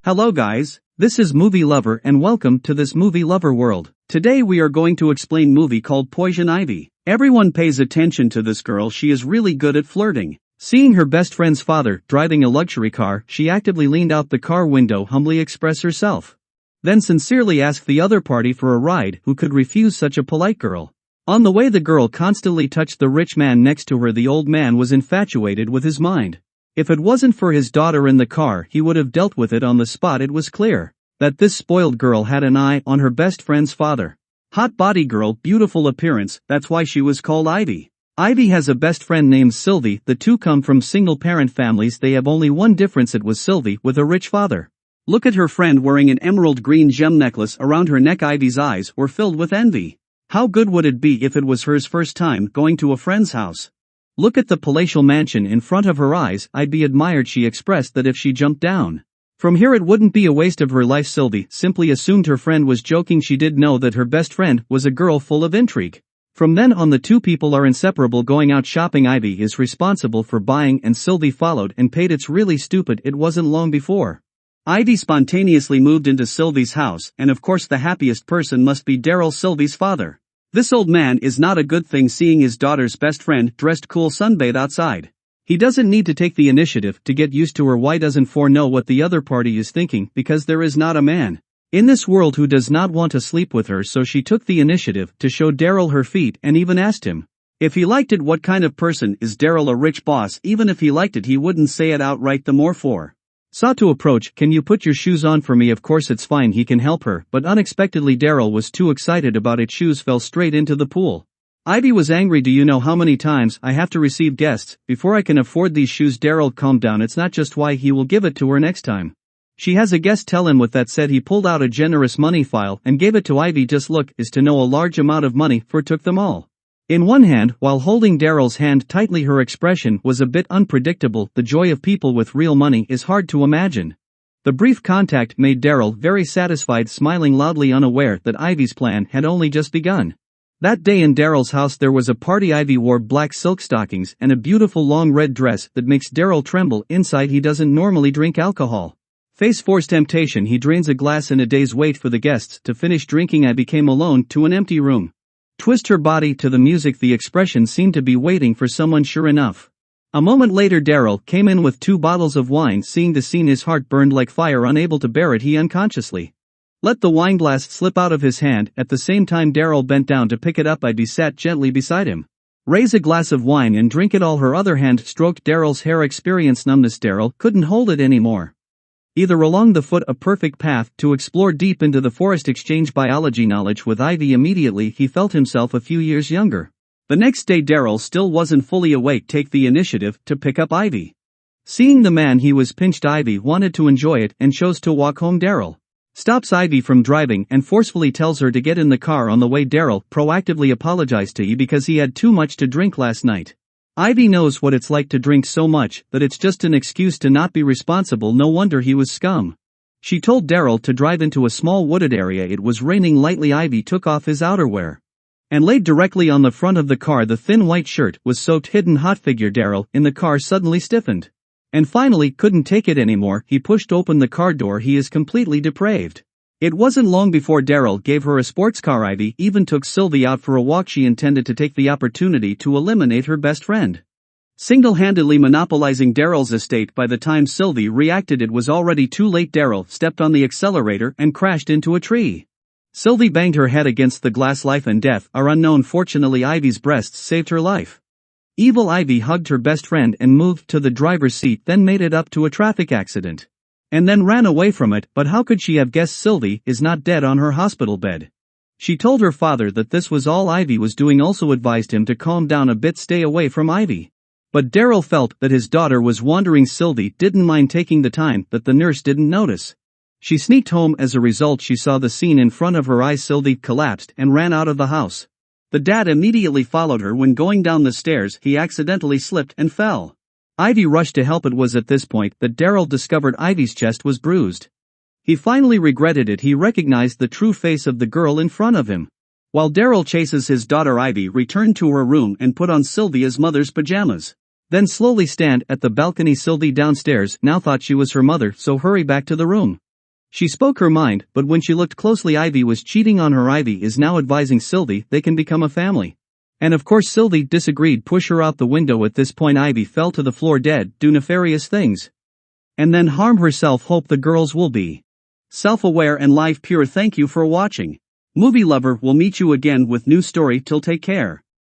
Hello guys, this is Movie Lover and welcome to this Movie Lover world. Today we are going to explain movie called Poison Ivy. Everyone pays attention to this girl, she is really good at flirting. Seeing her best friend's father driving a luxury car, she actively leaned out the car window humbly express herself. Then sincerely asked the other party for a ride, who could refuse such a polite girl. On the way the girl constantly touched the rich man next to her. The old man was infatuated with his mind. If it wasn't for his daughter in the car, he would have dealt with it on the spot. It was clear that this spoiled girl had an eye on her best friend's father. Hot body girl, beautiful appearance, that's why she was called Ivy. Ivy has a best friend named Sylvie. The two come from single-parent families. They have only one difference: it was Sylvie with a rich father. Look at her friend wearing an emerald green gem necklace around her neck. Ivy's eyes were filled with envy. How good would it be if it was her first time going to a friend's house? Look at the palatial mansion in front of her eyes. I'd be admired. She expressed that if she jumped down from here it wouldn't be a waste of her life. Sylvie simply assumed her friend was joking. She did know that her best friend was a girl full of intrigue. From then on the two people are inseparable. Going out shopping, Ivy is responsible for buying and Sylvie followed and paid. It's really stupid. It wasn't long before Ivy spontaneously moved into Sylvie's house, and of course the happiest person must be Daryl, Sylvie's father. This old man is not a good thing. Seeing his daughter's best friend dressed cool sunbathe outside, he doesn't need to take the initiative to get used to her. Why doesn't Four know what the other party is thinking? Because there is not a man in this world who does not want to sleep with her, so she took the initiative to show Daryl her feet and even asked him if he liked it. What kind of person is Daryl? A rich boss. Even if he liked it he wouldn't say it outright. The more Four sought to approach, "Can you put your shoes on for me?" Of course it's fine, he can help her, but unexpectedly Daryl was too excited about it. Shoes fell straight into the pool. Ivy was angry. "Do you know how many times I have to receive guests before I can afford these shoes?" Daryl calmed down. It's not just why, he will give it to her next time she has a guest. Tell him. With that said, he pulled out a generous money file and gave it to Ivy. Just look is to know a large amount of money, for took them all in one hand while holding Daryl's hand tightly. Her expression was a bit unpredictable. The joy of people with real money is hard to imagine. The brief contact made Daryl very satisfied, smiling loudly, unaware that Ivy's plan had only just begun. That day in Daryl's house there was a party. Ivy wore black silk stockings and a beautiful long red dress that makes Daryl tremble inside. He doesn't normally drink alcohol. Face force temptation, he drains a glass in a day's wait for the guests to finish drinking. Ivy came alone to an empty room. Twist her body to the music. The expression seemed to be waiting for someone. Sure enough, a moment later Daryl came in with 2 bottles of wine. Seeing the scene his heart burned like fire. Unable to bear it, he unconsciously let the wineglass slip out of his hand. At the same time Daryl bent down to pick it up. Ivy sat gently beside him. "Raise a glass of wine and drink it all." Her other hand stroked Daryl's hair. Experienced numbness. Daryl couldn't hold it anymore. Either along the foot, a perfect path to explore deep into the forest. Exchange biology knowledge with Ivy. Immediately he felt himself a few years younger. The next day Daryl still wasn't fully awake. Take the initiative to pick up Ivy. Seeing the man he was pinched, Ivy wanted to enjoy it and chose to walk home. Daryl stops Ivy from driving and forcefully tells her to get in the car. On the way Daryl proactively apologized to Ivy because he had too much to drink last night. Ivy knows what it's like to drink so much that it's just an excuse to not be responsible. No wonder he was scum. She told Daryl to drive into a small wooded area. It was raining lightly. Ivy took off his outerwear and laid directly on the front of the car. The thin white shirt was soaked. Hidden hot figure. Daryl in the car suddenly stiffened and finally couldn't take it anymore. He pushed open the car door. He is completely depraved. It wasn't long before Daryl gave her a sports car. Ivy even took Sylvie out for a walk. She intended to take the opportunity to eliminate her best friend, single-handedly monopolizing Daryl's estate. By the time Sylvie reacted it was already too late. Daryl stepped on the accelerator and crashed into a tree. Sylvie banged her head against the glass. Life and death are unknown. Fortunately Ivy's breasts saved her life. Evil Ivy hugged her best friend and moved to the driver's seat, then made it up to a traffic accident and then ran away from it. But how could she have guessed Sylvie is not dead on her hospital bed? She told her father that this was all Ivy was doing, also advised him to calm down a bit, stay away from Ivy. But Daryl felt that his daughter was wandering. Sylvie didn't mind taking the time that the nurse didn't notice. She sneaked home. As a result she saw the scene in front of her eyes. Sylvie collapsed and ran out of the house. The dad immediately followed her. When going down the stairs he accidentally slipped and fell. Ivy rushed to help. It was at this point that Daryl discovered Ivy's chest was bruised. He finally regretted it. He recognized the true face of the girl in front of him. While Daryl chases his daughter, Ivy returned to her room and put on Sylvia's mother's pajamas. Then slowly stand at the balcony. Sylvie downstairs now thought she was her mother, so hurry back to the room. She spoke her mind, but when she looked closely, Ivy was cheating on her. Ivy is now advising Sylvie they can become a family. And of course Sylvie disagreed, push her out the window. At this point Ivy fell to the floor dead, do nefarious things. And then harm herself. Hope the girls will be self-aware and life pure. Thank you for watching. Movie Lover will meet you again with new story. Till take care.